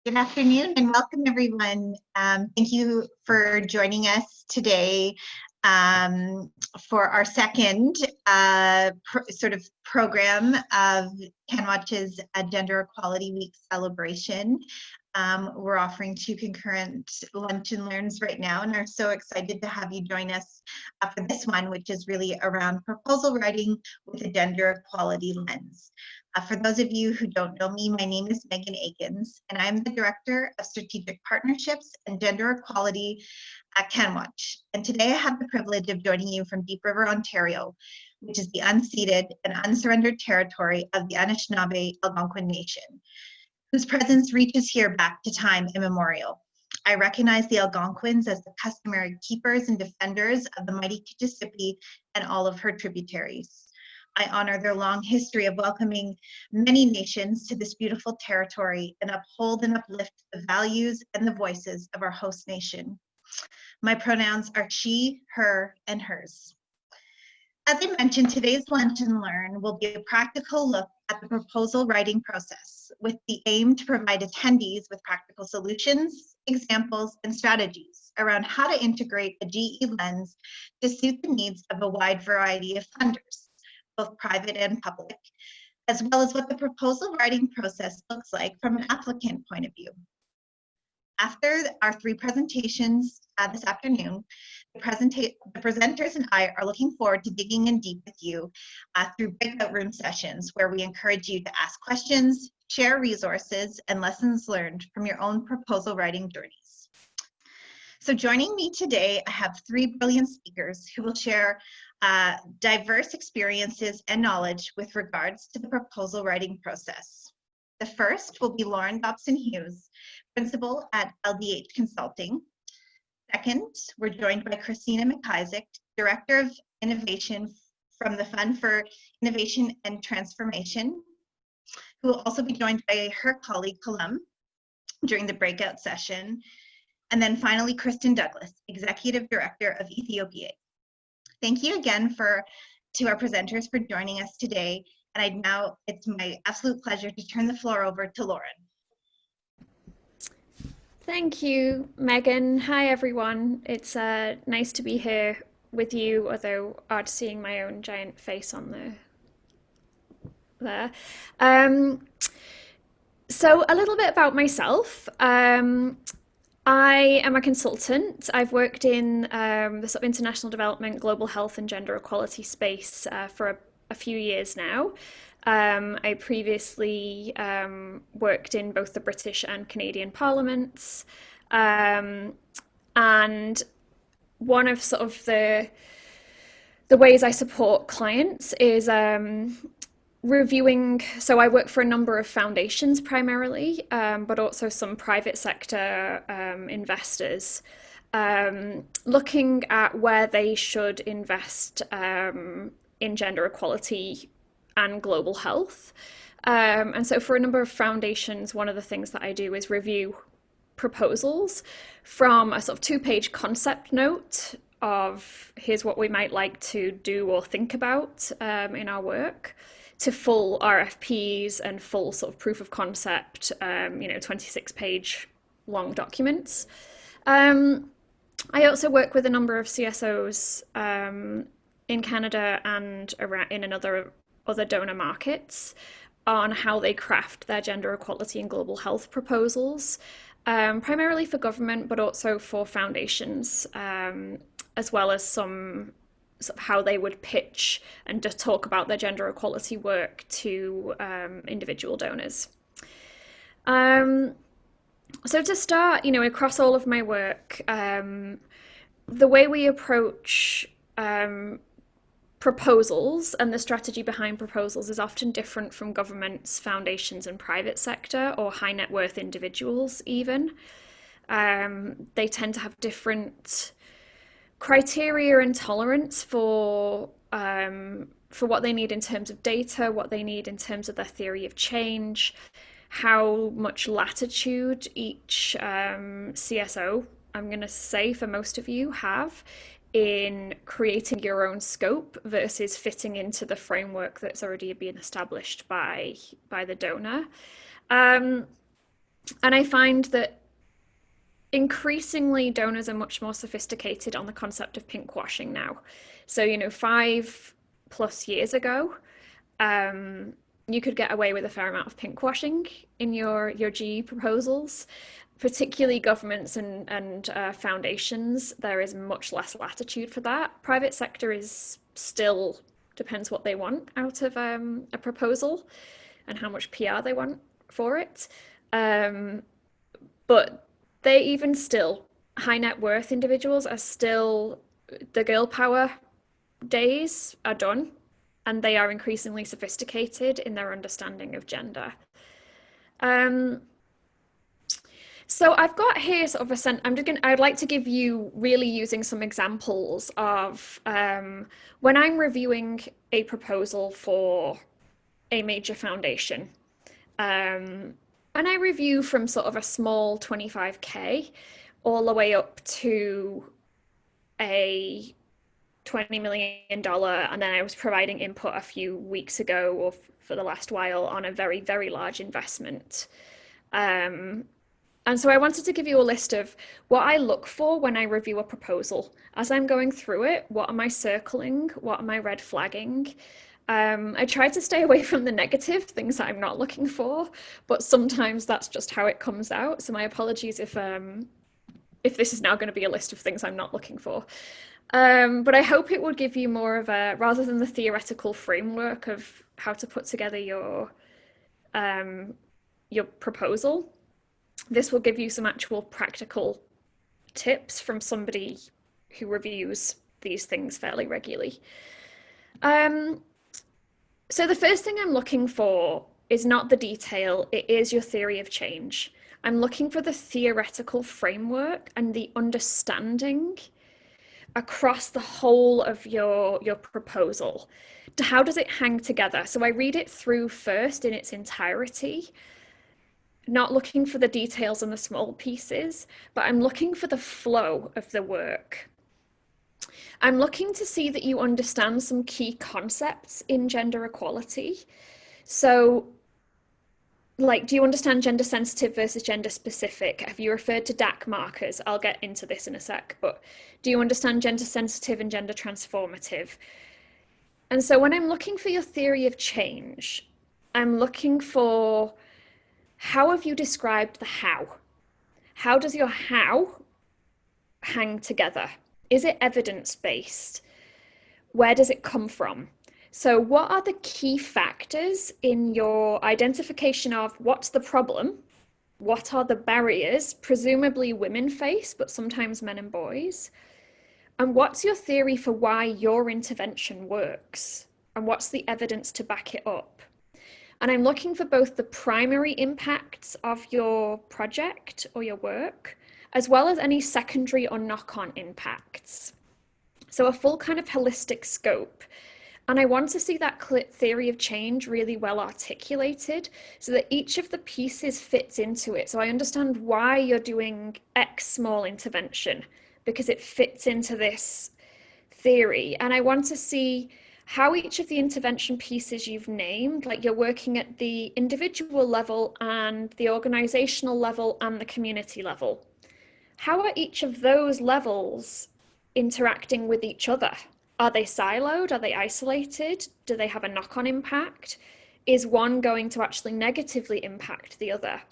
Good afternoon and welcome everyone. Thank you for joining us today for our second program of CanWatch's Gender Equality Week celebration. We're offering 2 concurrent lunch and learns right now and are so excited to have you join us for this one, which is really around proposal writing with a gender equality lens. For those of you who don't know me, my name is Megan Akins, and I'm the Director of Strategic Partnerships and Gender Equality at CanWatch. And today I have the privilege of joining you from Deep River, Ontario, which is the unceded and unsurrendered territory of the Anishinaabe Algonquin Nation, whose presence reaches here back to time immemorial. I recognize the Algonquins as the customary keepers and defenders of the mighty Kitchissippi and all of her tributaries. I honor their long history of welcoming many nations to this beautiful territory and uphold and uplift the values and the voices of our host nation. My pronouns are she, her, and hers. As I mentioned, today's Lunch and Learn will be a practical look at the proposal writing process with the aim to provide attendees with practical solutions, examples, and strategies around how to integrate a GE lens to suit the needs of a wide variety of funders, both private and public, as well as what the proposal writing process looks like from an applicant point of view. After our 3 presentations this afternoon, the presenters and I are looking forward to digging in deep with you through breakout room sessions where we encourage you to ask questions, share resources, and lessons learned from your own proposal writing journeys. So joining me today, I have 3 brilliant speakers who will share diverse experiences and knowledge with regards to the proposal writing process. The first will be Lauren Dobson-Hughes, Principal at LDH Consulting. Second, we're joined by Christina MacIsaac, Director of Innovation from the Fund for Innovation and Transformation, who will also be joined by her colleague Colombe during the breakout session. And then finally, Kristin Douglas, Executive Director of Ethiopiaid. Thank you again to our presenters for joining us today. And it's my absolute pleasure to turn the floor over to Lauren. Thank you, Megan. Hi, everyone. It's nice to be here with you, although odd seeing my own giant face on there. So a little bit about myself. I am a consultant. I've worked in the sort of international development, global health and gender equality space for a few years now. I previously worked in both the British and Canadian parliaments. And one of sort of the ways I support clients is reviewing, so I work for a number of foundations primarily, but also some private sector investors, looking at where they should invest in gender equality and global health. And so for a number of foundations, one of the things that I do is review proposals from a sort of 2-page concept note of here's what we might like to do or think about in our work, to full RFPs and full sort of proof of concept, 26-page long documents. I also work with a number of CSOs in Canada and in other donor markets on how they craft their gender equality and global health proposals, primarily for government, but also for foundations, as well as some sort of how they would pitch and just talk about their gender equality work to individual donors. So to start, across all of my work, the way we approach proposals and the strategy behind proposals is often different from governments, foundations, and private sector, or high net worth individuals even. They tend to have different criteria and tolerance for what they need in terms of data, what they need in terms of their theory of change, how much latitude each CSO, I'm going to say for most of you, have in creating your own scope versus fitting into the framework that's already been established by the donor. And I find that increasingly donors are much more sophisticated on the concept of pinkwashing now. So, 5+ years ago, you could get away with a fair amount of pinkwashing in your GE proposals, particularly governments and foundations. There is much less latitude for that. Private sector is still depends what they want out of a proposal and how much PR they want for it. But they even still, high net worth individuals are still, the girl power days are done, and they are increasingly sophisticated in their understanding of gender. Um, so I've got here sort of I'd like to give you really using some examples of when I'm reviewing a proposal for a major foundation. And I review from sort of a small 25K all the way up to a $20 million. And then I was providing input a few weeks ago or for the last while on a very, very large investment. And so I wanted to give you a list of what I look for when I review a proposal. As I'm going through it, what am I circling? What am I red flagging? I try to stay away from the negative things that I'm not looking for, but sometimes that's just how it comes out. So my apologies if this is now going to be a list of things I'm not looking for. But I hope it will give you more of a, rather than the theoretical framework of how to put together your proposal, this will give you some actual practical tips from somebody who reviews these things fairly regularly. So the first thing I'm looking for is not the detail, it is your theory of change. I'm looking for the theoretical framework and the understanding across the whole of your proposal. How does it hang together? So I read it through first in its entirety, not looking for the details and the small pieces, but I'm looking for the flow of the work. I'm looking to see that you understand some key concepts in gender equality. So, like, do you understand gender sensitive versus gender specific? Have you referred to DAC markers? I'll get into this in a sec, but do you understand gender sensitive and gender transformative? And so when I'm looking for your theory of change, I'm looking for how have you described the how? How does your how hang together? Is it evidence-based? Where does it come from? So what are the key factors in your identification of what's the problem? What are the barriers, presumably women face, but sometimes men and boys? And what's your theory for why your intervention works? And what's the evidence to back it up? And I'm looking for both the primary impacts of your project or your work, as well as any secondary or knock-on impacts. So a full kind of holistic scope. And I want to see that theory of change really well articulated so that each of the pieces fits into it. So I understand why you're doing X small intervention because it fits into this theory. And I want to see how each of the intervention pieces you've named, like you're working at the individual level and the organizational level and the community level. How are each of those levels interacting with each other? Are they siloed? Are they isolated? Do they have a knock-on impact? Is one going to actually negatively impact the other?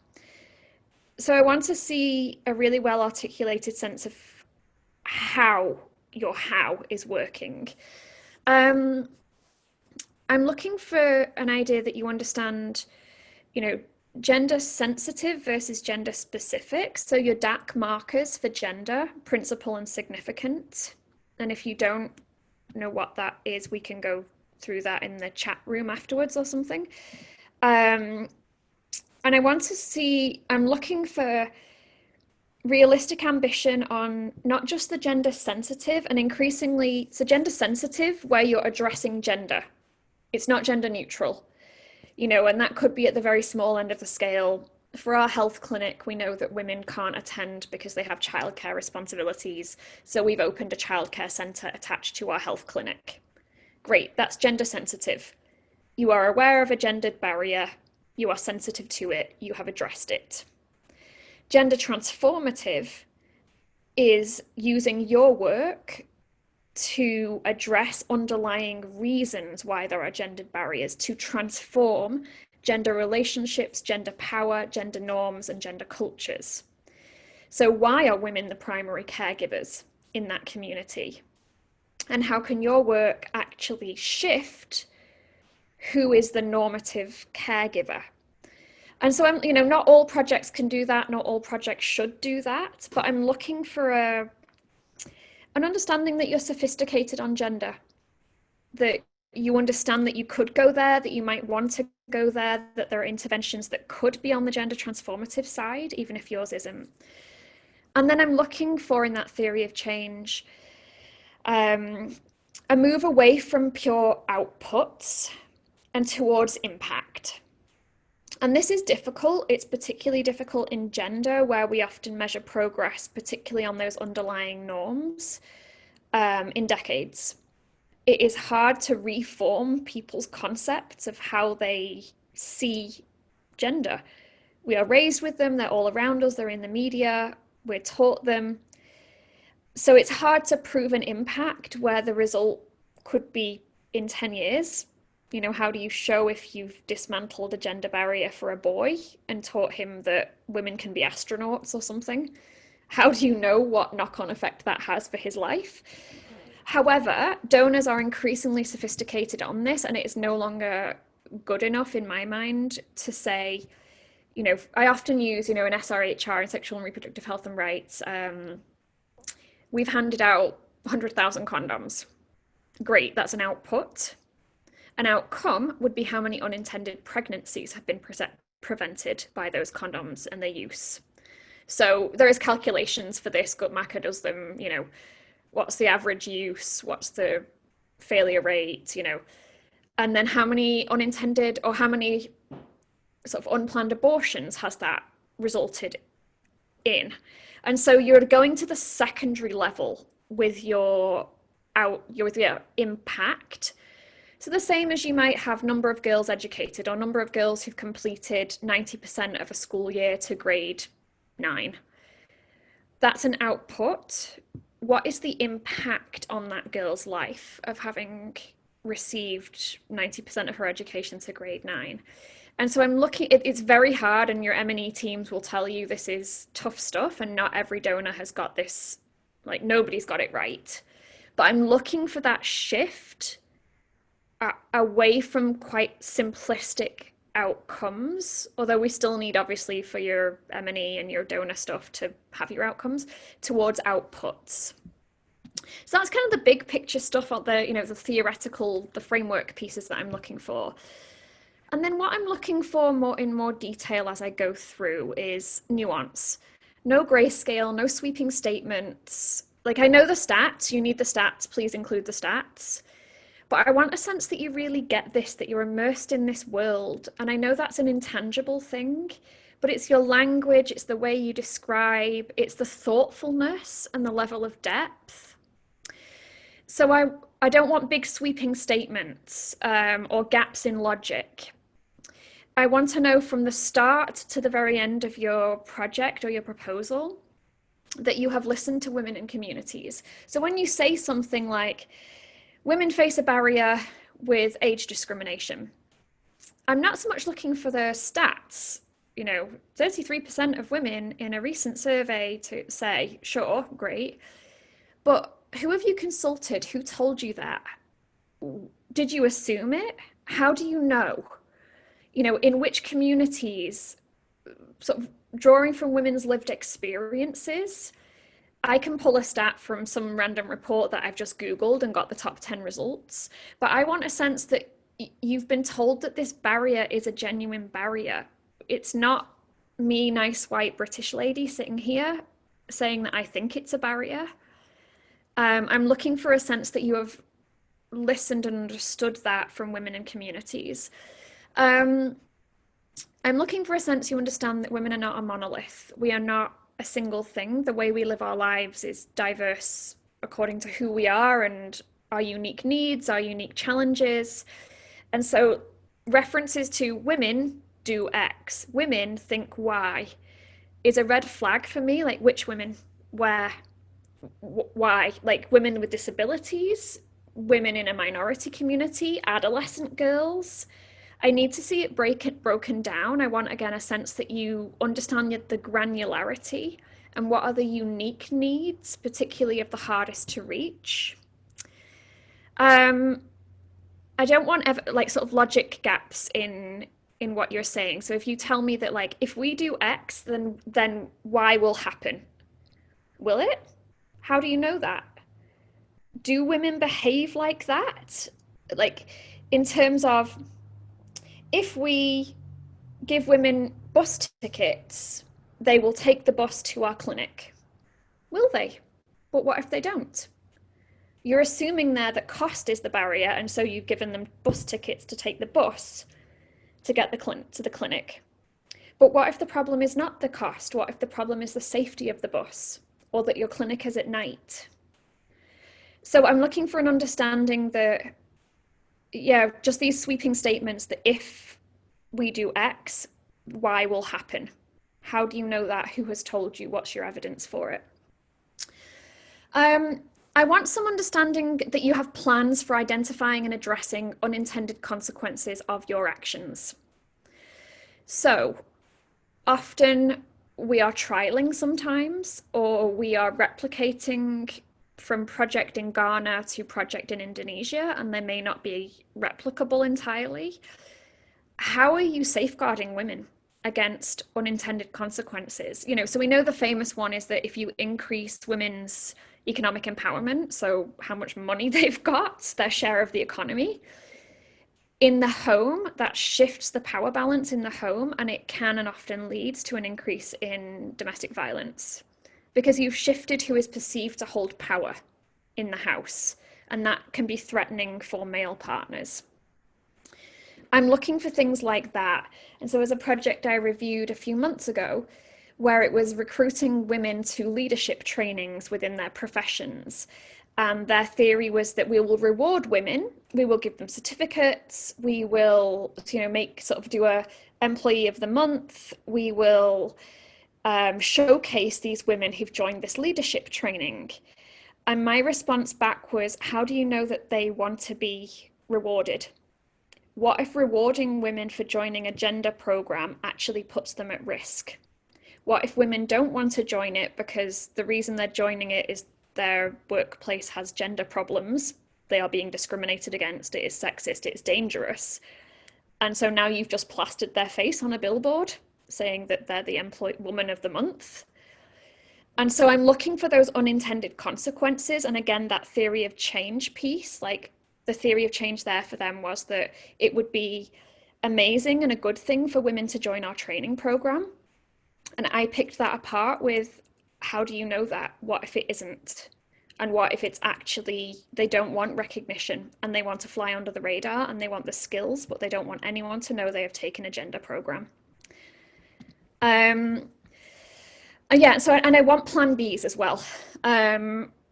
So I want to see a really well articulated sense of how your how is working. I'm looking for an idea that you understand, gender sensitive versus gender specific. So your DAC markers for gender, principal and significant. And if you don't know what that is, we can go through that in the chat room afterwards or something. And I want to see, I'm looking for realistic ambition on not just the gender sensitive and increasingly, so gender sensitive where you're addressing gender. It's not gender neutral, and that could be at the very small end of the scale. For our health clinic, we know that women can't attend because they have childcare responsibilities. So we've opened a childcare centre attached to our health clinic. Great, that's gender sensitive. You are aware of a gendered barrier. You are sensitive to it. You have addressed it. Gender transformative is using your work to address underlying reasons why there are gendered barriers, to transform gender relationships, gender power, gender norms, and gender cultures. So why are women the primary caregivers in that community? And how can your work actually shift who is the normative caregiver? And so I'm, not all projects can do that, not all projects should do that, but I'm looking for an understanding that you're sophisticated on gender, that you understand that you could go there, that you might want to go there, that there are interventions that could be on the gender transformative side, even if yours isn't. And then I'm looking for, in that theory of change, a move away from pure outputs and towards impact. And this is difficult. It's particularly difficult in gender, where we often measure progress, particularly on those underlying norms, in decades. It is hard to reform people's concepts of how they see gender. We are raised with them, they're all around us, they're in the media, we're taught them. So it's hard to prove an impact where the result could be in 10 years. How do you show if you've dismantled a gender barrier for a boy and taught him that women can be astronauts or something? How do you know what knock-on effect that has for his life? However, donors are increasingly sophisticated on this, and it is no longer good enough in my mind to say, I often use, in SRHR, in sexual and reproductive health and rights, we've handed out 100,000 condoms. Great, that's an output. An outcome would be how many unintended pregnancies have been prevented by those condoms and their use. So there is calculations for this. Guttmacher does them, what's the average use, what's the failure rate, and then how many unintended or how many sort of unplanned abortions has that resulted in. And so you're going to the secondary level with your impact. So the same as you might have number of girls educated or number of girls who've completed 90% of a school year to grade 9. That's an output. What is the impact on that girl's life of having received 90% of her education to grade 9? And so I'm looking, it's very hard, and your M&E teams will tell you this is tough stuff, and not every donor has got this, like nobody's got it right. But I'm looking for that shift away from quite simplistic outcomes, although we still need, obviously, for your M&E and your donor stuff to have your outcomes, towards outputs. So that's kind of the big picture stuff out there, the theoretical, the framework pieces that I'm looking for. And then what I'm looking for in more detail as I go through is nuance. No grayscale, no sweeping statements. Like, I know the stats, you need the stats, please include the stats. But I want a sense that you really get this, that you're immersed in this world. And I know that's an intangible thing, but it's your language, it's the way you describe, it's the thoughtfulness and the level of depth. So I don't want big sweeping statements or gaps in logic. I want to know from the start to the very end of your project or your proposal that you have listened to women and communities. So when you say something like, women face a barrier with age discrimination, I'm not so much looking for the stats. 33% of women in a recent survey to say, sure, great, but who have you consulted? Who told you that? Did you assume it? How do you know? In which communities, sort of drawing from women's lived experiences. I can pull a stat from some random report that I've just Googled and got the top 10 results, but I want a sense that you've been told that this barrier is a genuine barrier. It's not me, nice white British lady, sitting here saying that I think it's a barrier. I'm looking for a sense that you have listened and understood that from women and communities. I'm looking for a sense you understand that women are not a monolith. We are not a single thing. The way we live our lives is diverse according to who we are and our unique needs, our unique challenges. And so references to women do X, women think Y, is a red flag for me, like which women, where, why, like women with disabilities, women in a minority community, adolescent girls. I need to see it broken down. I want, again, a sense that you understand the granularity and what are the unique needs, particularly of the hardest to reach. Um, I don't want like sort of logic gaps in what you're saying. So if you tell me that like if we do X, then Y will happen. Will it? How do you know that? Do women behave like that? Like in terms of if we give women bus tickets, they will take the bus to our clinic. Will they? But what if they don't? You're assuming there that cost is the barrier, and so you've given them bus tickets to take the bus to get to the clinic. But what if the problem is not the cost? What if the problem is the safety of the bus, or that your clinic is at night? So I'm looking for an understanding that, yeah, just these sweeping statements that if we do X, Y will happen. How do you know that? Who has told you? What's your evidence for it? I want some understanding that you have plans for identifying and addressing unintended consequences of your actions. So often we are trialing sometimes, or we are replicating from project in Ghana to project in Indonesia, and they may not be replicable entirely. How are you safeguarding women against unintended consequences? You know, so we know the famous one is that if you increase women's economic empowerment, so how much money they've got, their share of the economy, in the home, that shifts the power balance in the home, and it can and often leads to an increase in domestic violence because you've shifted who is perceived to hold power in the house, and that can be threatening for male partners. I'm looking for things like that. And so as a project I reviewed a few months ago, where it was recruiting women to leadership trainings within their professions. And their theory was that we will reward women, we will give them certificates, we will, do a employee of the month, we will showcase these women who've joined this leadership training. And my response back was, how do you know that they want to be rewarded? What if rewarding women for joining a gender program actually puts them at risk? What if women don't want to join it because the reason they're joining it is their workplace has gender problems, they are being discriminated against, it is sexist, it's dangerous. And so now you've just plastered their face on a billboard saying that they're the woman of the month. And so I'm looking for those unintended consequences. And again, that theory of change piece, like the theory of change there for them was that it would be amazing and a good thing for women to join our training program. And I picked that apart with, how do you know that? What if it isn't? And what if it's actually, they don't want recognition and they want to fly under the radar and they want the skills, but they don't want anyone to know they have taken a gender program. And I want plan Bs as well.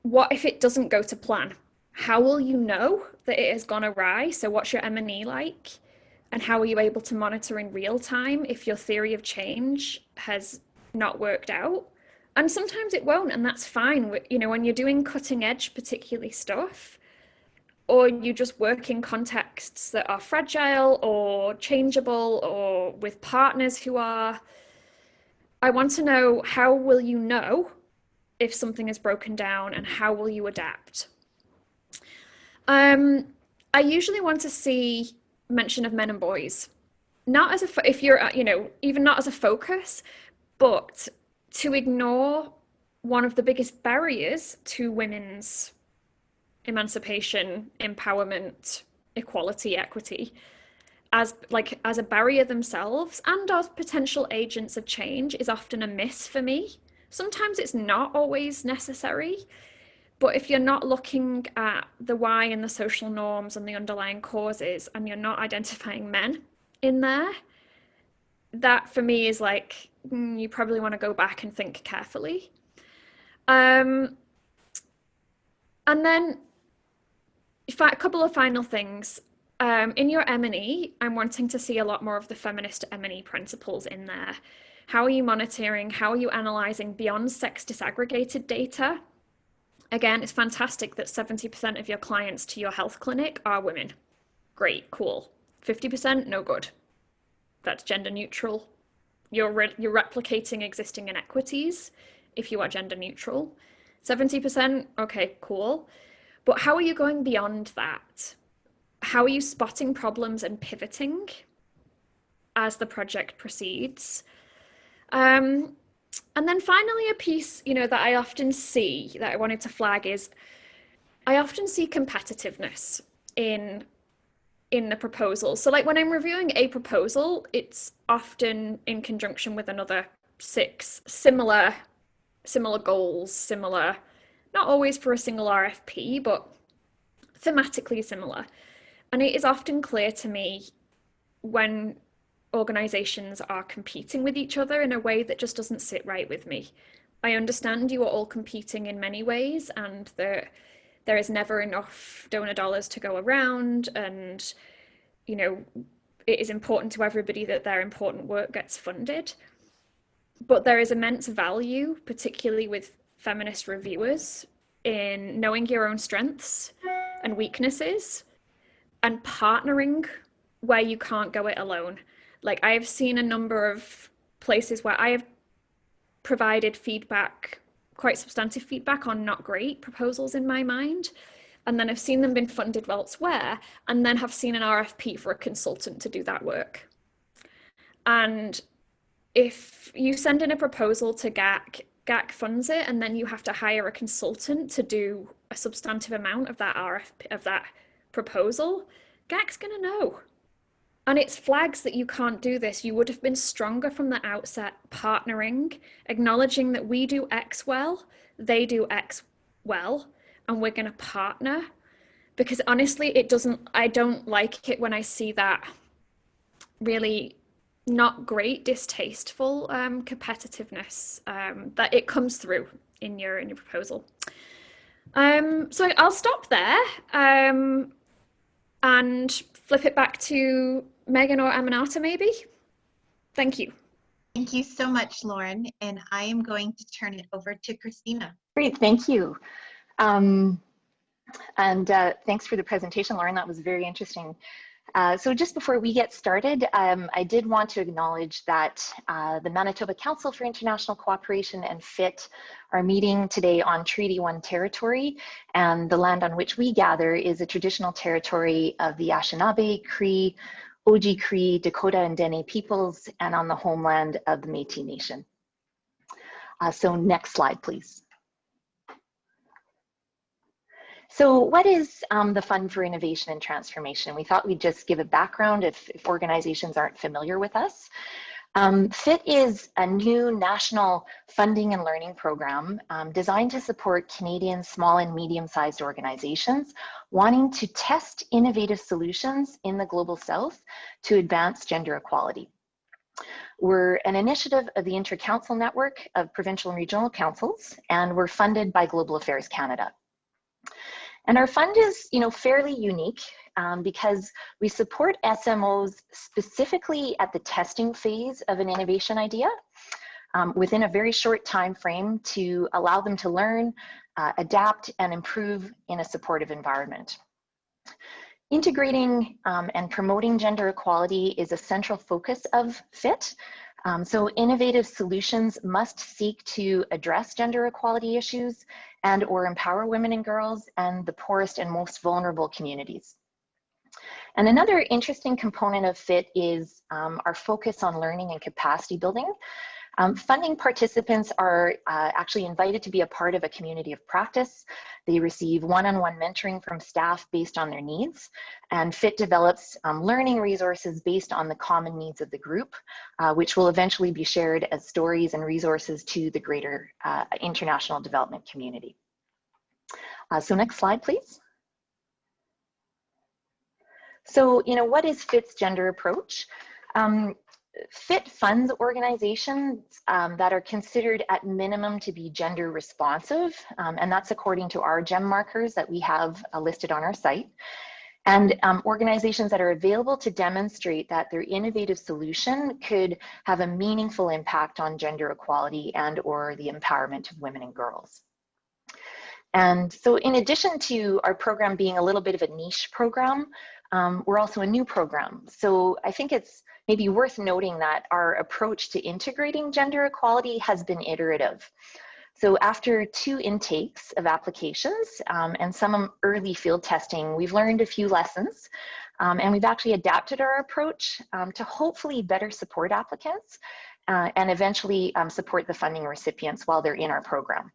What if it doesn't go to plan? How will you know that it has gone awry? So what's your M&E like? And how are you able to monitor in real time if your theory of change has not worked out? And sometimes it won't, and that's fine. You know, when you're doing cutting edge, particularly stuff, or you just work in contexts that are fragile or changeable or with partners who are, I want to know, how will you know if something is broken down and how will you adapt? I usually want to see mention of men and boys, not as if you're, even not as a focus, but to ignore one of the biggest barriers to women's emancipation, empowerment, equality, equity, as a barrier themselves and as potential agents of change is often a miss for me. Sometimes it's not always necessary, but if you're not looking at the why and the social norms and the underlying causes, and you're not identifying men in there, that for me is like, you probably want to go back and think carefully. And then a couple of final things. In your M&E, I'm wanting to see a lot more of the feminist M&E principles in there. How are you monitoring? How are you analysing beyond sex disaggregated data? Again, it's fantastic that 70% of your clients to your health clinic are women. Great, cool. 50%, no good. That's gender neutral. You're replicating existing inequities if you are gender neutral. 70%, okay, cool. But how are you going beyond that? How are you spotting problems and pivoting as the project proceeds? And then finally, a piece, that I often see that I wanted to flag is I often see competitiveness in the proposal. So like when I'm reviewing a proposal, it's often in conjunction with another 6 similar goals, not always for a single RFP, but thematically similar. And it is often clear to me when organizations are competing with each other in a way that just doesn't sit right with me. I understand you are all competing in many ways, and there is never enough donor dollars to go around, and it is important to everybody that their important work gets funded. But there is immense value, particularly with feminist reviewers, in knowing your own strengths and weaknesses and partnering where you can't go it alone. Like I have seen a number of places where I have provided feedback, quite substantive feedback on not great proposals in my mind, and then I've seen them been funded elsewhere, and then have seen an RFP for a consultant to do that work. And if you send in a proposal to GAC funds it, and then you have to hire a consultant to do a substantive amount of that RFP, of that proposal, GAC's gonna know. And it's flags that you can't do this. You would have been stronger from the outset, partnering, acknowledging that we do X well, they do X well, and we're gonna partner. Because honestly, I don't like it when I see that really not great, distasteful competitiveness that it comes through in your proposal. So I'll stop there and flip it back to Megan or Aminata, maybe. Thank you. Thank you so much, Lauren. And I am going to turn it over to Christina. Great, thank you. And thanks for the presentation, Lauren. That was very interesting. So just before we get started, I did want to acknowledge that the Manitoba Council for International Cooperation and FITT are meeting today on Treaty 1 territory, and the land on which we gather is a traditional territory of the Anishinaabe, Cree, Oji-Cree, Dakota, and Dene peoples, and on the homeland of the Métis Nation. So next slide, please. So what is the Fund for Innovation and Transformation? We thought we'd just give a background if organizations aren't familiar with us. FITT is a new national funding and learning program designed to support Canadian small and medium-sized organizations wanting to test innovative solutions in the Global South to advance gender equality. We're an initiative of the Inter-Council Network of Provincial and Regional Councils, and we're funded by Global Affairs Canada. And our fund is, fairly unique because we support SMOs specifically at the testing phase of an innovation idea within a very short time frame to allow them to learn, adapt, and improve in a supportive environment. Integrating and promoting gender equality is a central focus of FITT. So innovative solutions must seek to address gender equality issues and or empower women and girls and the poorest and most vulnerable communities. And another interesting component of FITT is our focus on learning and capacity building. Funding participants are actually invited to be a part of a community of practice. They receive one-on-one mentoring from staff based on their needs, and FITT develops learning resources based on the common needs of the group, which will eventually be shared as stories and resources to the greater international development community. So next slide, please. So, what is FITT's gender approach? FITT funds organizations that are considered at minimum to be gender responsive, and that's according to our GEM markers that we have listed on our site. and organizations that are available to demonstrate that their innovative solution could have a meaningful impact on gender equality and or the empowerment of women and girls. And so in addition to our program being a little bit of a niche program, we're also a new program. So I think it's maybe worth noting that our approach to integrating gender equality has been iterative. So after 2 intakes of applications and some early field testing, we've learned a few lessons, and we've actually adapted our approach to hopefully better support applicants and eventually support the funding recipients while they're in our program.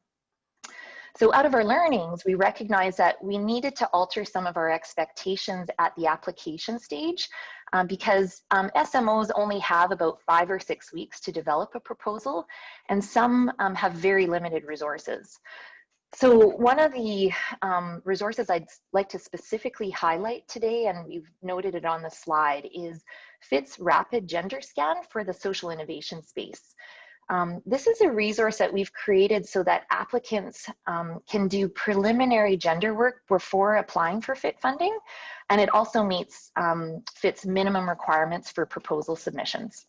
So out of our learnings, we recognized that we needed to alter some of our expectations at the application stage because SMOs only have about 5 or 6 weeks to develop a proposal, and some have very limited resources. So one of the resources I'd like to specifically highlight today, and we've noted it on the slide, is FITT's rapid gender scan for the social innovation space. This is a resource that we've created so that applicants can do preliminary gender work before applying for FITT funding, and it also meets FITT's minimum requirements for proposal submissions.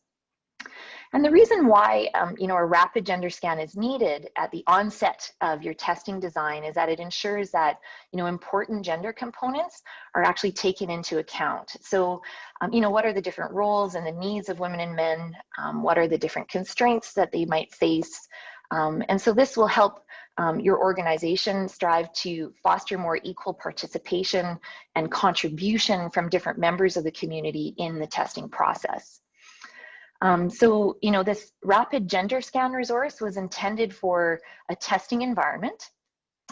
And the reason why a rapid gender scan is needed at the onset of your testing design is that it ensures that important gender components are actually taken into account. So what are the different roles and the needs of women and men? What are the different constraints that they might face? And so this will help your organization strive to foster more equal participation and contribution from different members of the community in the testing process. This rapid gender scan resource was intended for a testing environment,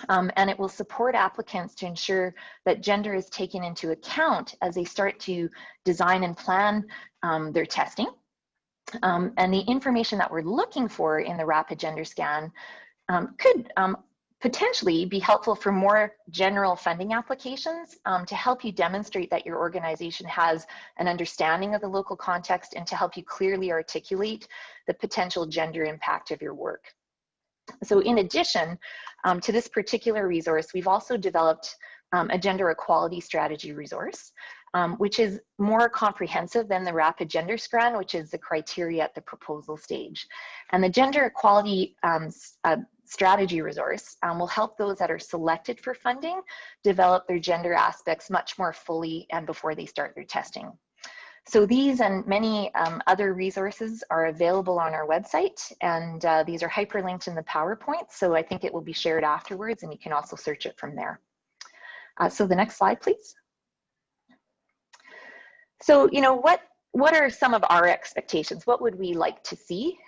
and it will support applicants to ensure that gender is taken into account as they start to design and plan their testing. And the information that we're looking for in the rapid gender scan could potentially be helpful for more general funding applications to help you demonstrate that your organization has an understanding of the local context and to help you clearly articulate the potential gender impact of your work. So in addition to this particular resource, we've also developed a gender equality strategy resource, which is more comprehensive than the rapid gender scan, which is the criteria at the proposal stage. And the gender equality strategy resource will help those that are selected for funding develop their gender aspects much more fully and before they start their testing. So these and many other resources are available on our website, and these are hyperlinked in the PowerPoint, so I think it will be shared afterwards and you can also search it from there. So the next slide, please. So, what are some of our expectations? What would we like to see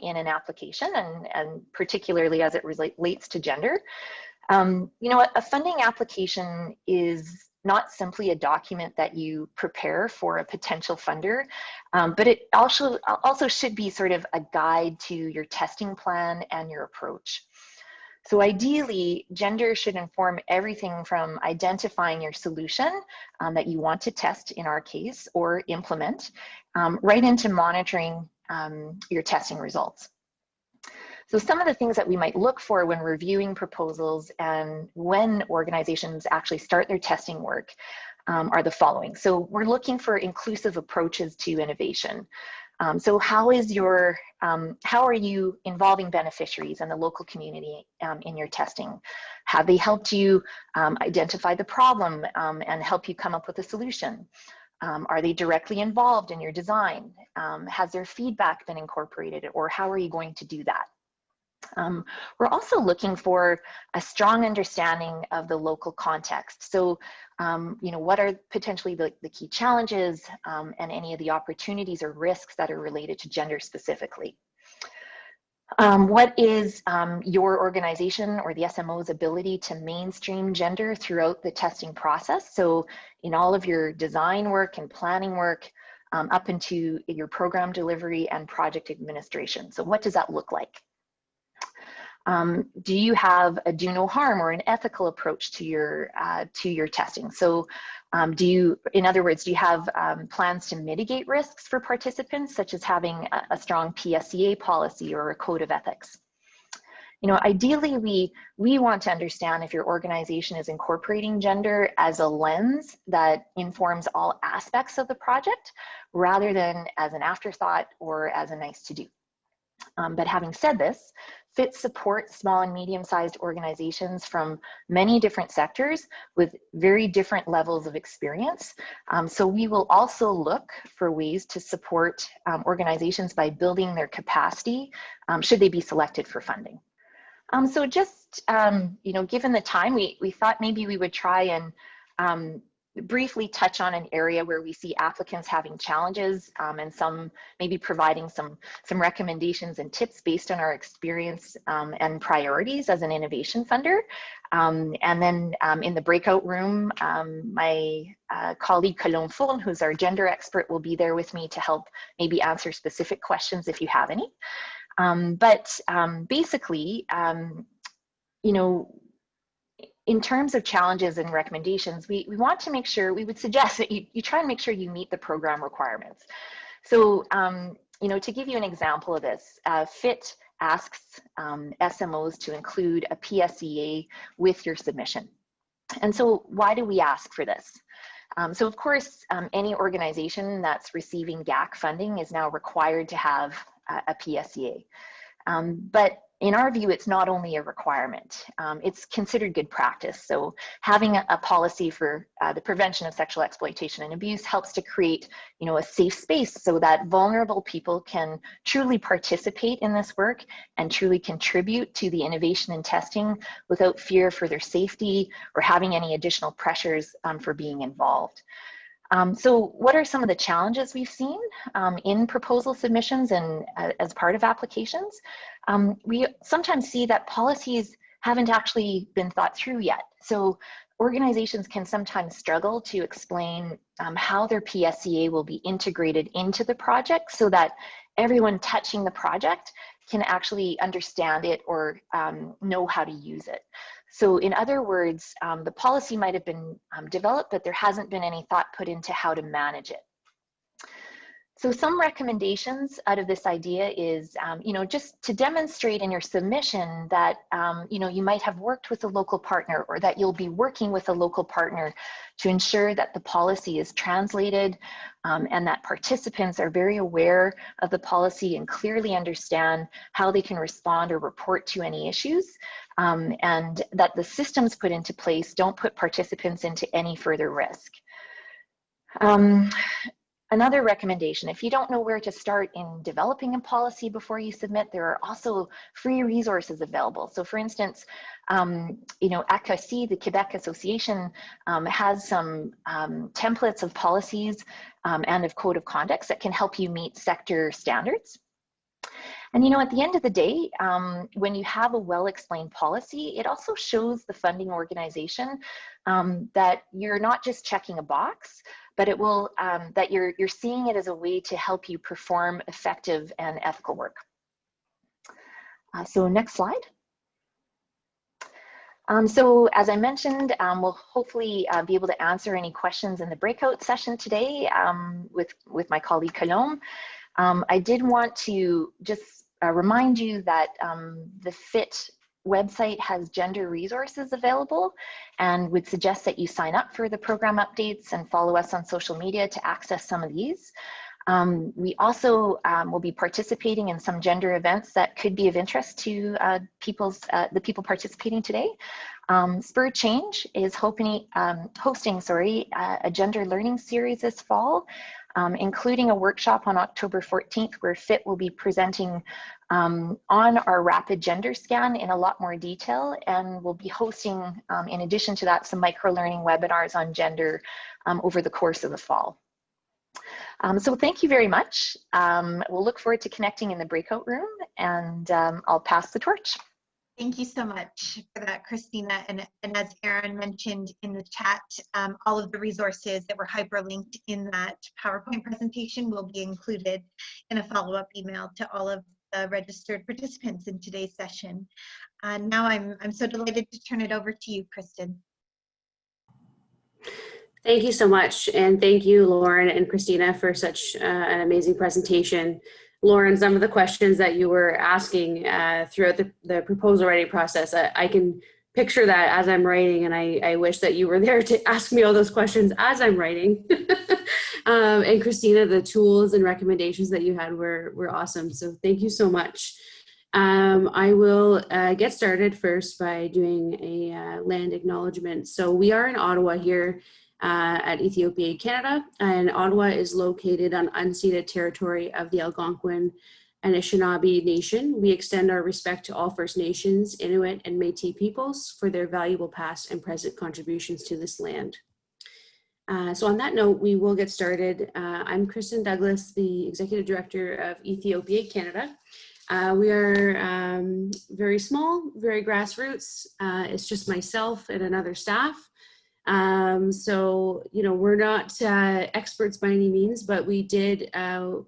in an application, and particularly as it relates to gender? A funding application is not simply a document that you prepare for a potential funder, but it also should be sort of a guide to your testing plan and your approach. So ideally, gender should inform everything from identifying your solution that you want to test in our case or implement, right into monitoring your testing results. So some of the things that we might look for when reviewing proposals and when organizations actually start their testing work are the following. So we're looking for inclusive approaches to innovation. So how are you involving beneficiaries and the local community in your testing? Have they helped you identify the problem and help you come up with a solution? Are they directly involved in your design? Has their feedback been incorporated, or how are you going to do that? We're also looking for a strong understanding of the local context. So, what are potentially the key challenges and any of the opportunities or risks that are related to gender specifically? What is your organization or the SMO's ability to mainstream gender throughout the testing process? So in all of your design work and planning work, up into your program delivery and project administration. So what does that look like? Do you have a do no harm or an ethical approach to your testing? So in other words, do you have plans to mitigate risks for participants, such as having a strong PSCA policy or a code of ethics? Ideally, we want to understand if your organization is incorporating gender as a lens that informs all aspects of the project, rather than as an afterthought or as a nice to do. But having said this, FITT supports small and medium-sized organizations from many different sectors with very different levels of experience. So we will also look for ways to support organizations by building their capacity should they be selected for funding. So just, given the time, we thought maybe we would try and briefly touch on an area where we see applicants having challenges, and some maybe providing some recommendations and tips based on our experience and priorities as an innovation funder. And then in the breakout room, my colleague Colombe, Fourn, who's our gender expert, will be there with me to help maybe answer specific questions if you have any. Basically, in terms of challenges and recommendations, we want to make sure, we would suggest that you try and make sure you meet the program requirements. So, to give you an example of this, FITT asks SMOs to include a PSEA with your submission. And so why do we ask for this? So of course, any organization that's receiving GAC funding is now required to have a PSEA. But in our view, it's not only a requirement, it's considered good practice. So having a policy for the prevention of sexual exploitation and abuse helps to create, a safe space so that vulnerable people can truly participate in this work and truly contribute to the innovation and testing without fear for their safety or having any additional pressures for being involved. So what are some of the challenges we've seen in proposal submissions and as part of applications? We sometimes see that policies haven't actually been thought through yet. So organizations can sometimes struggle to explain how their PSEA will be integrated into the project so that everyone touching the project can actually understand it or know how to use it. So in other words, the policy might have been developed, but there hasn't been any thought put into how to manage it. So some recommendations out of this idea is, just to demonstrate in your submission that, you might have worked with a local partner or that you'll be working with a local partner to ensure that the policy is translated and that participants are very aware of the policy and clearly understand how they can respond or report to any issues, and that the systems put into place don't put participants into any further risk. Another recommendation, if you don't know where to start in developing a policy before you submit, there are also free resources available. So for instance, ACAC, the Quebec Association, has some templates of policies and of code of conducts that can help you meet sector standards. And at the end of the day, when you have a well-explained policy, it also shows the funding organization that you're not just checking a box, but it will, that you're seeing it as a way to help you perform effective and ethical work. So next slide. So as I mentioned, we'll hopefully be able to answer any questions in the breakout session today with my colleague Colombe. I did want to just remind you that the FITT website has gender resources available and would suggest that you sign up for the program updates and follow us on social media to access some of these. We also will be participating in some gender events that could be of interest to the people participating today. Spur Change is hosting a gender learning series this fall, including a workshop on October 14th where FITT will be presenting on our rapid gender scan in a lot more detail, and we'll be hosting, in addition to that, some micro-learning webinars on gender over the course of the fall. So thank you very much. We'll look forward to connecting in the breakout room, and I'll pass the torch. Thank you so much for that, Christina. And as Aaron mentioned in the chat, all of the resources that were hyperlinked in that PowerPoint presentation will be included in a follow-up email to all of the registered participants in today's session. Now I'm so delighted to turn it over to you, Kristin. Thank you so much, and thank you, Lauren and Christina, for such an amazing presentation. Lauren, some of the questions that you were asking throughout the proposal writing process. I can picture that as I'm writing, and I wish that you were there to ask me all those questions as I'm writing. And Christina, the tools and recommendations that you had were awesome. So thank you so much. I will get started first by doing a land acknowledgement. So we are in Ottawa here at Ethiopiaid, Canada, and Ottawa is located on unceded territory of the Algonquin and Anishinaabe Nation. We extend our respect to all First Nations, Inuit, and Métis peoples for their valuable past and present contributions to this land. So on that note, we will get started. I'm Kristin Douglas, the Executive Director of Ethiopiaid Canada. We are very small, very grassroots. It's just myself and another staff. So, you know, we're not experts by any means, but we did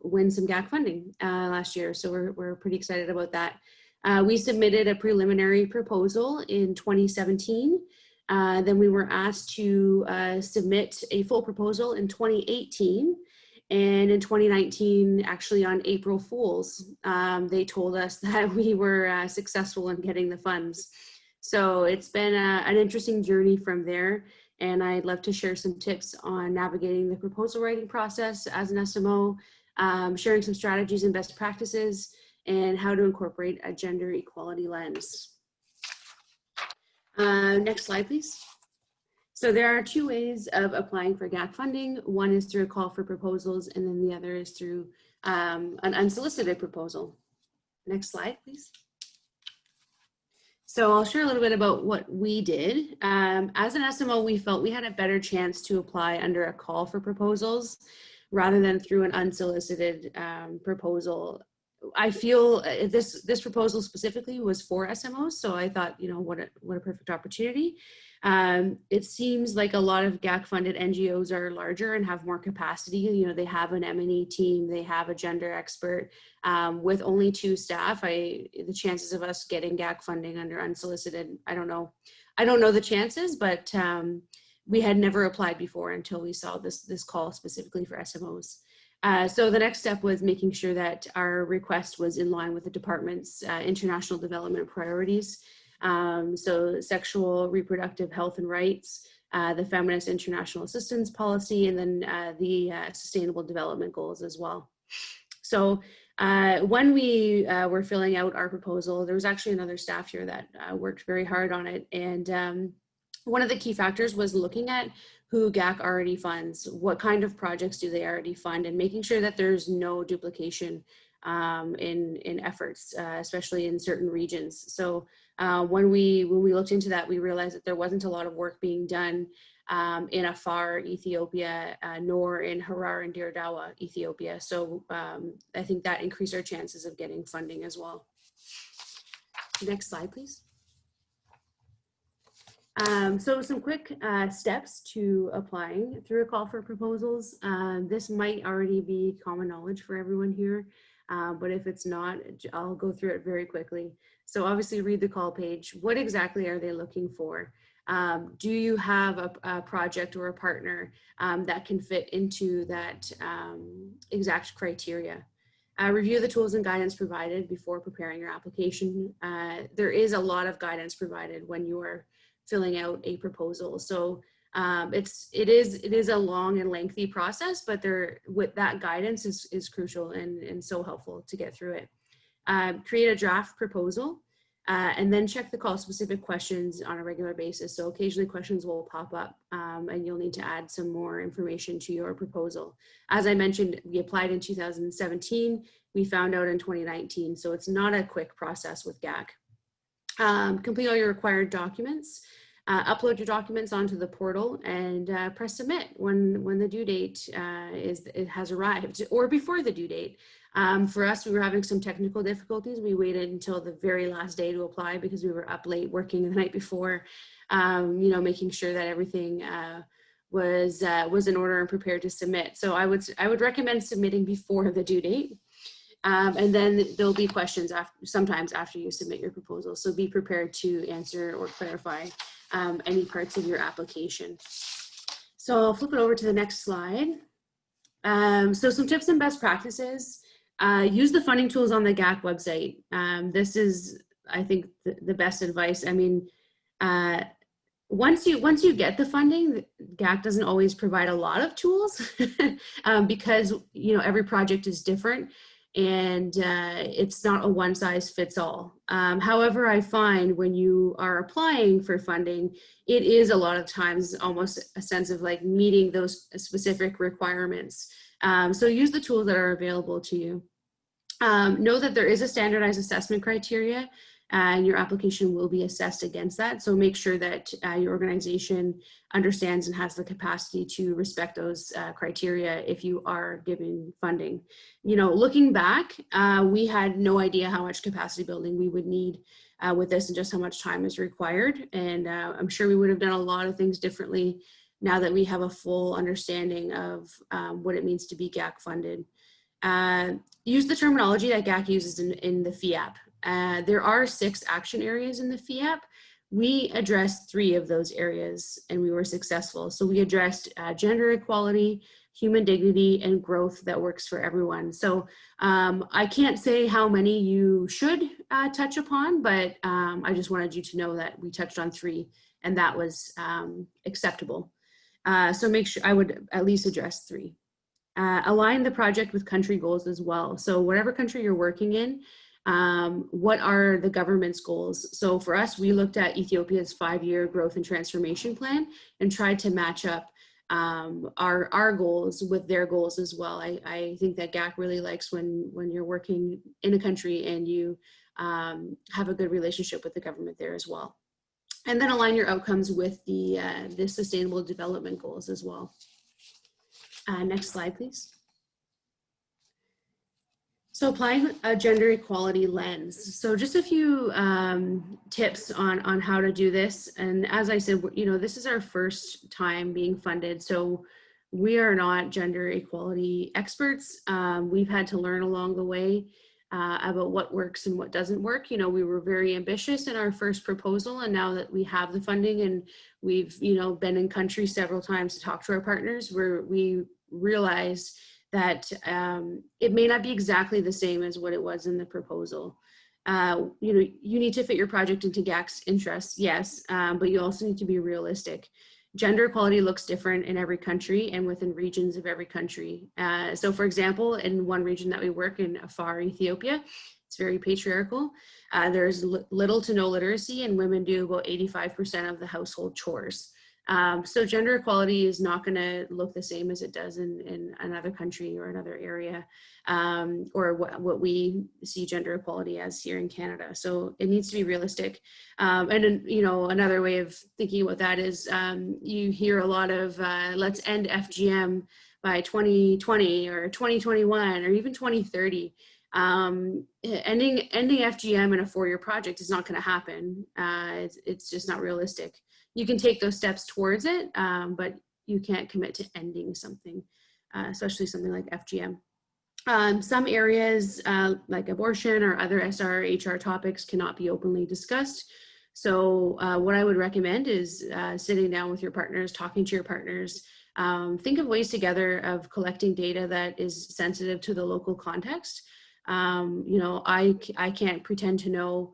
win some GAC funding last year. So we're pretty excited about that. We submitted a preliminary proposal in 2017. Then we were asked to submit a full proposal in 2018. And in 2019, actually on April Fools, they told us that we were successful in getting the funds. So it's been an interesting journey from there. And I'd love to share some tips on navigating the proposal writing process as an SMO, sharing some strategies and best practices, and how to incorporate a gender equality lens. Next slide, please. So there are two ways of applying for GAC funding. One is through a call for proposals, and then the other is through an unsolicited proposal. Next slide, please. So I'll share a little bit about what we did. As an SMO, we felt we had a better chance to apply under a call for proposals rather than through an unsolicited proposal. I feel this proposal specifically was for SMOs, so I thought, you know, what a perfect opportunity. It seems like a lot of GAC funded NGOs are larger and have more capacity. You know, they have an M&E team, they have a gender expert. With only 2 staff, the chances of us getting GAC funding under unsolicited, I don't know the chances, but we had never applied before until we saw this call specifically for SMOs. So the next step was making sure that our request was in line with the department's international development priorities. So sexual reproductive health and rights, the feminist international assistance policy, and then the sustainable development goals as well. So when we were filling out our proposal, there was actually another staff here that worked very hard on it. And one of the key factors was looking at who GAC already funds, what kind of projects do they already fund, and making sure that there's no duplication in efforts, especially in certain regions. So when we looked into that, we realized that there wasn't a lot of work being done in Afar, Ethiopia, nor in Harar and Dire Dawa, Ethiopia. So I think that increased our chances of getting funding as well. Next slide, please. So some quick steps to applying through a call for proposals. This might already be common knowledge for everyone here, but if it's not, I'll go through it very quickly. So obviously read the call page. What exactly are they looking for? Do you have a project or a partner that can fit into that exact criteria? Review the tools and guidance provided before preparing your application. There is a lot of guidance provided when you are filling out a proposal. So it is a long and lengthy process, but with that guidance is crucial and so helpful to get through it. Create a draft proposal and then check the call specific questions on a regular basis. So occasionally questions will pop up and you'll need to add some more information to your proposal. As I mentioned, we applied in 2017, we found out in 2019, so it's not a quick process with GAC. Complete all your required documents. Upload your documents onto the portal and press submit when the due date has arrived or before the due date. For us, we were having some technical difficulties. We waited until the very last day to apply because we were up late working the night before, making sure that everything was in order and prepared to submit. So I would recommend submitting before the due date. And then there'll be questions sometimes after you submit your proposal. So be prepared to answer or clarify any parts of your application. So I'll flip it over to the next slide. So some tips and best practices. Use the funding tools on the GAC website. This is, I think, the best advice. I mean, once you get the funding, GAC doesn't always provide a lot of tools because every project is different, and it's not a one size fits all. However, I find when you are applying for funding, it is a lot of times almost a sense of like meeting those specific requirements. So use the tools that are available to you. Know that there is a standardized assessment criteria, and your application will be assessed against that. So make sure that your organization understands and has the capacity to respect those criteria if you are giving funding. Looking back, we had no idea how much capacity building we would need with this and just how much time is required. And I'm sure we would have done a lot of things differently now that we have a full understanding of what it means to be GAC funded. Use the terminology that GAC uses in the FIAP. There are 6 action areas in the FIAP. We addressed 3 of those areas and we were successful. So we addressed gender equality, human dignity, and growth that works for everyone. So I can't say how many you should touch upon, but I just wanted you to know that we touched on 3 and that was acceptable. So make sure I would at least address 3. Align the project with country goals as well. So whatever country you're working in, what are the government's goals? So for us, we looked at Ethiopia's 5-year growth and transformation plan and tried to match up our goals with their goals as well. I think that GAC really likes when you're working in a country and you have a good relationship with the government there as well. And then align your outcomes with the sustainable development goals as well. Next slide, please. So applying a gender equality lens. So just a few tips on how to do this. And as I said, this is our first time being funded. So we are not gender equality experts. We've had to learn along the way about what works and what doesn't work. We were very ambitious in our first proposal, and now that we have the funding and we've, been in country several times to talk to our partners, we realize that it may not be exactly the same as what it was in the proposal. You need to fit your project into GAC's interests, yes, but you also need to be realistic. Gender equality looks different in every country and within regions of every country. So for example, in one region that we work in, Afar, Ethiopia, it's very patriarchal. There's little to no literacy, and women do about 85% of the household chores. So gender equality is not going to look the same as it does in another country or another area, or what we see gender equality as here in Canada. So it needs to be realistic. And another way of thinking about that is you hear a lot of let's end FGM by 2020 or 2021 or even 2030. Ending FGM in a 4-year project is not going to happen. It's just not realistic. You can take those steps towards it, but you can't commit to ending something, especially something like FGM. Some areas like abortion or other SR/HR topics cannot be openly discussed. So what I would recommend is sitting down with your partners, talking to your partners, think of ways together of collecting data that is sensitive to the local context. I can't pretend to know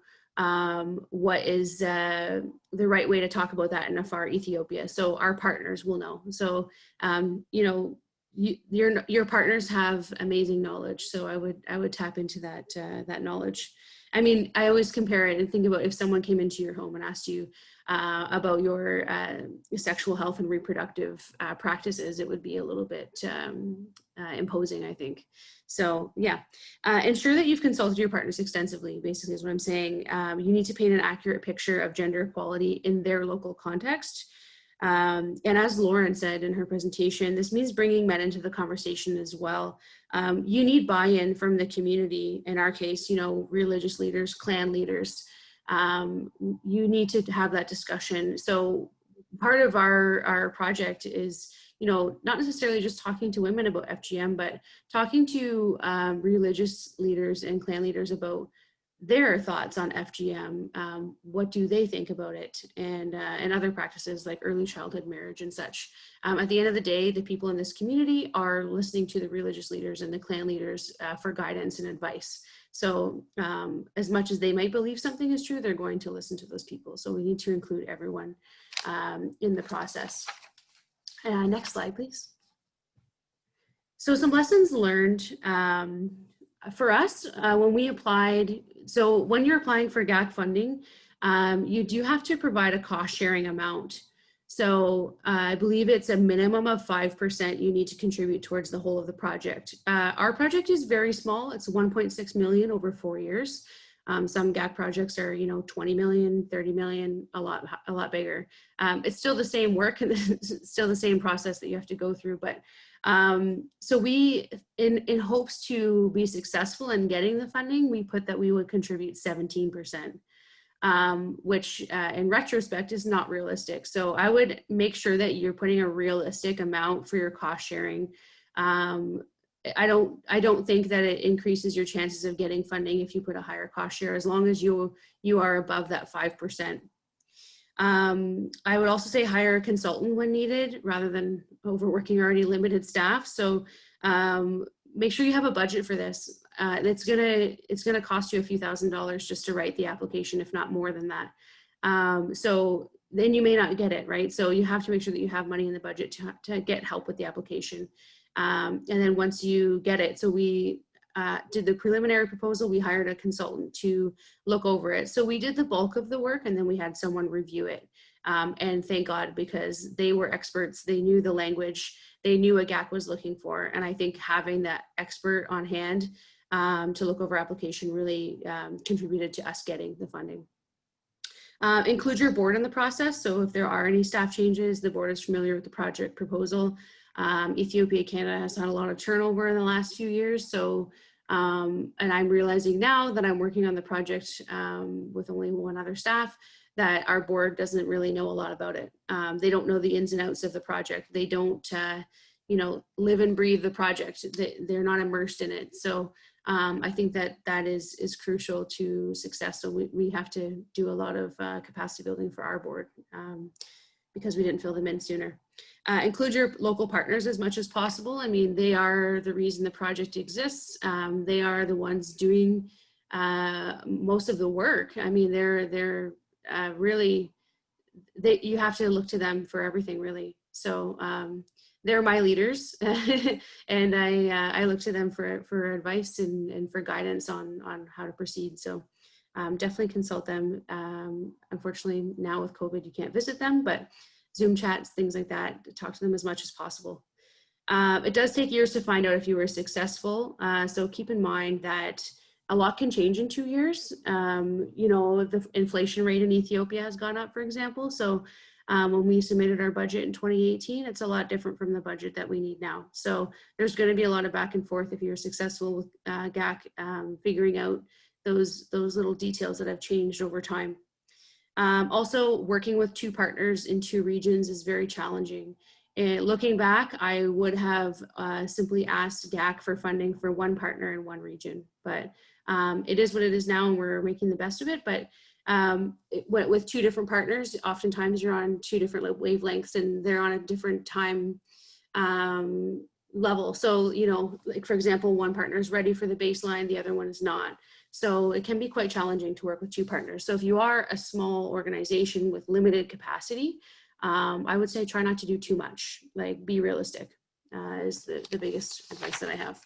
what is the right way to talk about that in Afar, Ethiopia. So our partners will know. So, your partners have amazing knowledge. So I would tap into that knowledge. I mean, I always compare it and think about if someone came into your home and asked you about your sexual health and reproductive practices, it would be a little bit imposing, I think. So yeah, ensure that you've consulted your partners extensively, basically is what I'm saying. You need to paint an accurate picture of gender equality in their local context. And as Lauren said in her presentation, this means bringing men into the conversation as well. You need buy-in from the community, in our case, religious leaders, clan leaders. You need to have that discussion. So part of our project is, not necessarily just talking to women about FGM, but talking to religious leaders and clan leaders about their thoughts on FGM. What do they think about it, and other practices like early childhood marriage and such. At the end of the day, the people in this community are listening to the religious leaders and the clan leaders for guidance and advice. So as much as they might believe something is true, they're going to listen to those people. So we need to include everyone in the process. Next slide, please. So some lessons learned for us when we applied. So when you're applying for GAC funding, you do have to provide a cost sharing amount. So I believe it's a minimum of 5% you need to contribute towards the whole of the project. Our project is very small. It's 1.6 million over 4 years. Some GAC projects are, 20 million, 30 million, a lot bigger. It's still the same work and it's still the same process that you have to go through. But so we, in hopes to be successful in getting the funding, we put that we would contribute 17%, which in retrospect is not realistic. So I would make sure that you're putting a realistic amount for your cost sharing. I don't think that it increases your chances of getting funding if you put a higher cost share, as long as you are above that 5%. I would also say hire a consultant when needed rather than overworking already limited staff. So make sure you have a budget for this. It's gonna cost you a few $1,000s just to write the application, if not more than that. So then you may not get it, right? So you have to make sure that you have money in the budget to get help with the application. And then once you get it, so we did the preliminary proposal, we hired a consultant to look over it. So we did the bulk of the work and then we had someone review it. And thank God, because they were experts, they knew the language, they knew what GAC was looking for. And I think having that expert on hand to look over application really contributed to us getting the funding. Include your board in the process. So if there are any staff changes, the board is familiar with the project proposal. Ethiopiaid Canada has had a lot of turnover in the last few years. So, and I'm realizing now that I'm working on the project with only one other staff, that our board doesn't really know a lot about it. They don't know the ins and outs of the project. They don't, live and breathe the project. They're not immersed in it. So I think that is crucial to success. So we have to do a lot of capacity building for our board because we didn't fill them in sooner. Include your local partners as much as possible. I mean, they are the reason the project exists. They are the ones doing most of the work. I mean, they're really, you have to look to them for everything, really. So they're my leaders, and I look to them for advice and for guidance on how to proceed. So definitely consult them. Unfortunately, now with COVID, you can't visit them, but Zoom chats, things like that, talk to them as much as possible. It does take years to find out if you were successful. So keep in mind that a lot can change in 2 years. The inflation rate in Ethiopia has gone up, for example. So when we submitted our budget in 2018, it's a lot different from the budget that we need now. So there's going to be a lot of back and forth if you're successful with GAC, figuring out those little details that have changed over time. Also, working with 2 partners in 2 regions is very challenging. And looking back, I would have simply asked GAC for funding for 1 partner in 1 region, but it is what it is now, and we're making the best of it. But with 2 different partners, oftentimes you're on 2 different wavelengths, and they're on a different time level. So, like for example, 1 partner is ready for the baseline, the other one is not. So it can be quite challenging to work with 2 partners. So if you are a small organization with limited capacity, I would say try not to do too much. Like, be realistic is the biggest advice that I have.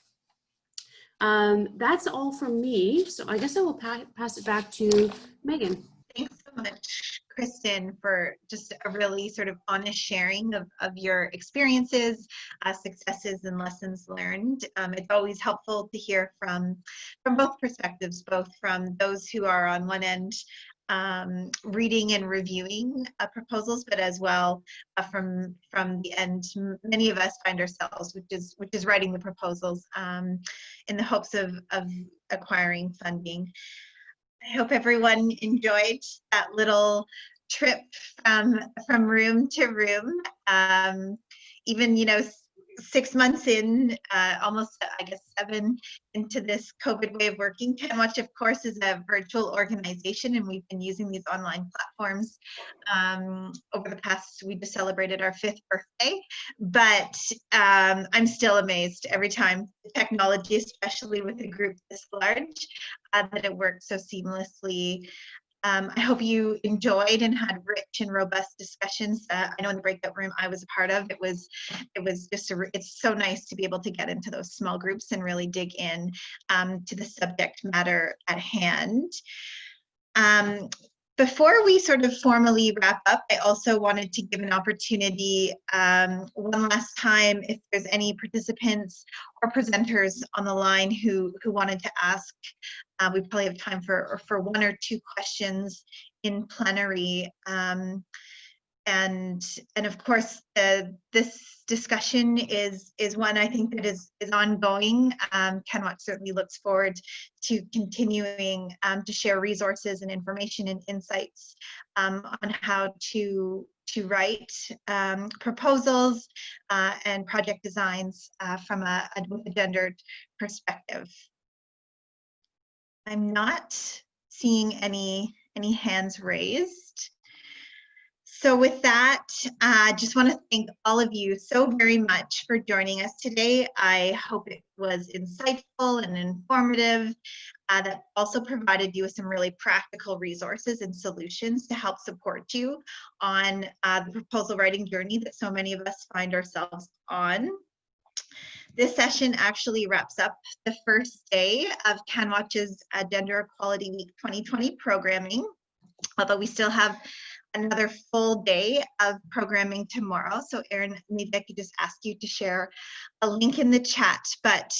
That's all from me. So I guess I will pass it back to Megan. Thanks so much, Kristin, for just a really sort of honest sharing of your experiences, successes, and lessons learned. It's always helpful to hear from both perspectives, both from those who are on one end reading and reviewing proposals, but as well from the end, many of us find ourselves, which is writing the proposals in the hopes of acquiring funding. I hope everyone enjoyed that little trip from room to room. Even, 6 months in, almost, I guess, 7 into this COVID way of working. CanWatch, of course, is a virtual organization, and we've been using these online platforms over the past. We just celebrated our 5th birthday, but I'm still amazed every time the technology, especially with a group this large, that it works so seamlessly. I hope you enjoyed and had rich and robust discussions. I know in the breakout room I was a part of, it was just it's so nice to be able to get into those small groups and really dig in to the subject matter at hand. Before we sort of formally wrap up, I also wanted to give an opportunity one last time if there's any participants or presenters on the line who wanted to ask. We probably have time for 1 or 2 questions in plenary. And of course, this discussion is one I think that is ongoing. CanWatch certainly looks forward to continuing to share resources and information and insights on how to write proposals and project designs from with a gendered perspective. I'm not seeing any hands raised. So with that, I just want to thank all of you so very much for joining us today. I hope it was insightful and informative, that also provided you with some really practical resources and solutions to help support you on the proposal writing journey that so many of us find ourselves on. This session actually wraps up the first day of CanWatch's Gender Equality Week 2020 programming, although we still have another full day of programming tomorrow. So Erin, maybe I could just ask you to share a link in the chat, but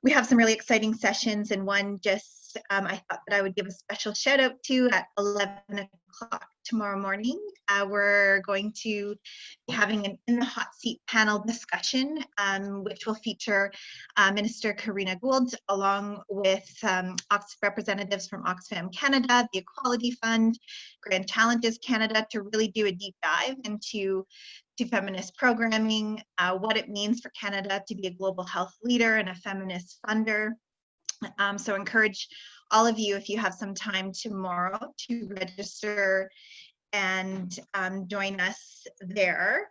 we have some really exciting sessions, and one just I thought that I would give a special shout out to at 11 o'clock tomorrow morning. We're going to be having an In the Hot Seat panel discussion, which will feature Minister Karina Gould, along with representatives from Oxfam Canada, the Equality Fund, Grand Challenges Canada, to really do a deep dive into feminist programming, what it means for Canada to be a global health leader and a feminist funder. So encourage all of you, if you have some time tomorrow, to register and join us there.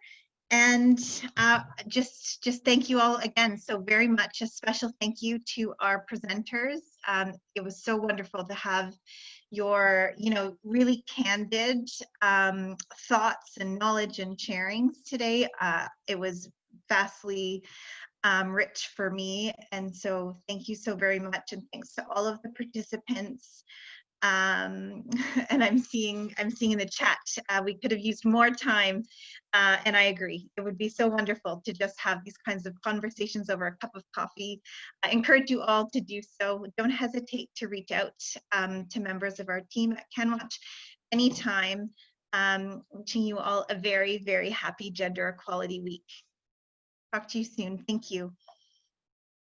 And just thank you all again so very much. A special thank you to our presenters. It was so wonderful to have your, really candid thoughts and knowledge and sharings today. It was vastly rich for me, and so thank you so very much, and thanks to all of the participants. And I'm seeing in the chat we could have used more time, and I agree, it would be so wonderful to just have these kinds of conversations over a cup of coffee. I encourage you all to do so. Don't hesitate to reach out to members of our team at CanWatch anytime. Wishing you all a very, very happy Gender Equality Week. Talk to you soon. Thank you.